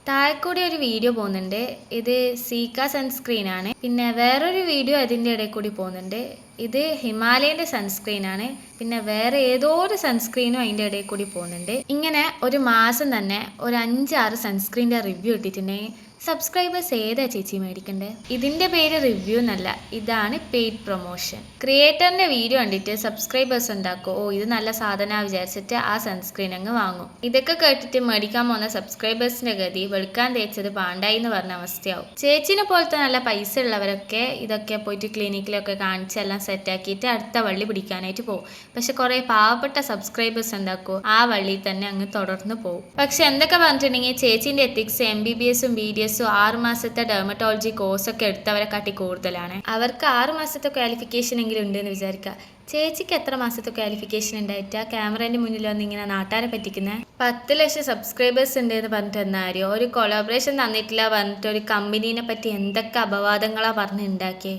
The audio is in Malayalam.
താഴെക്കൂടി ഒരു വീഡിയോ പോകുന്നുണ്ട്. ഇത് സീക്ക സൺസ്ക്രീൻ ആണ്. പിന്നെ വേറൊരു വീഡിയോ അതിൻ്റെ ഇടയിൽ കൂടി പോകുന്നുണ്ട്. ഇത് ഹിമാലയൻ്റെ സൺസ്ക്രീൻ ആണ്. പിന്നെ വേറെ ഏതോ ഒരു സൺസ്ക്രീനും അതിൻ്റെ ഇടയിൽ കൂടി പോകുന്നുണ്ട്. ഇങ്ങനെ ഒരു മാസം തന്നെ ഒരു 5-6 സൺസ്ക്രീൻ്റെ റിവ്യൂ ഇട്ടിട്ടുണ്ടെങ്കിൽ സബ്സ്ക്രൈബേഴ്സ് ഏതാ ചേച്ചി മേടിക്കണ്ടേ? ഇതിൻ്റെ പേര് റിവ്യൂ എന്നല്ല, ഇതാണ് പെയ്ഡ് പ്രൊമോഷൻ. ക്രിയേറ്ററിൻ്റെ വീഡിയോ കണ്ടിട്ട് സബ്സ്ക്രൈബേഴ്സ് ഉണ്ടാക്കും, ഓ ഇത് നല്ല സാധനമാണ് വിചാരിച്ചിട്ട് ആ സൺസ്ക്രീൻ അങ്ങ് വാങ്ങും. ഇതൊക്കെ കേട്ടിട്ട് മേടിക്കാൻ പോകുന്ന സബ്സ്ക്രൈബേഴ്സിൻ്റെ ഗതി വെളുക്കാൻ തേച്ചത് പാണ്ടായി എന്ന് പറഞ്ഞ അവസ്ഥയാവും. ചേച്ചിനെ പോലത്തെ നല്ല പൈസ ഉള്ളവരൊക്കെ ഇതൊക്കെ പോയിട്ട് ക്ലിനിക്കിലൊക്കെ കാണിച്ചെല്ലാം സെറ്റാക്കിയിട്ട് അടുത്ത വള്ളി പിടിക്കാനായിട്ട് പോകും. പക്ഷെ കുറേ പാവപ്പെട്ട സബ്സ്ക്രൈബേഴ്സ് ഉണ്ടാക്കുമോ ആ വള്ളിയിൽ തന്നെ അങ്ങ് തുടർന്ന് പോകും. പക്ഷെ എന്തൊക്കെ പറഞ്ഞിട്ടുണ്ടെങ്കിൽ ചേച്ചീൻ്റെ എത്തിക്സ് MBBS-ഉം BDS 6 മാസത്തെ ഡെർമറ്റോളജി കോഴ്സൊക്കെ എടുത്തവരെ കാട്ടി കൂടുതലാണ്. അവർക്ക് 6 മാസത്തെ ക്വാളിഫിക്കേഷൻ എങ്കിലും ഉണ്ടെന്ന് വിചാരിക്കുക. ചേച്ചിക്ക് എത്ര മാസത്തെ ക്വാളിഫിക്കേഷൻ ഉണ്ടായിട്ടാ ക്യാമറേൻ്റെ മുന്നിൽ വന്ന് ഇങ്ങനെ നാട്ടാരെ പറ്റിക്കുന്നത്? 10 ലക്ഷം സബ്സ്ക്രൈബേഴ്സ് ഉണ്ട് എന്ന് പറഞ്ഞിട്ട് എന്നാരോ ഒരു കൊളാബറേഷൻ തന്നിട്ടില്ല പറഞ്ഞിട്ട് ഒരു കമ്പനീനെ പറ്റി എന്തൊക്കെ അപവാദങ്ങളാണ് പറഞ്ഞ് ഉണ്ടാക്കിയേ.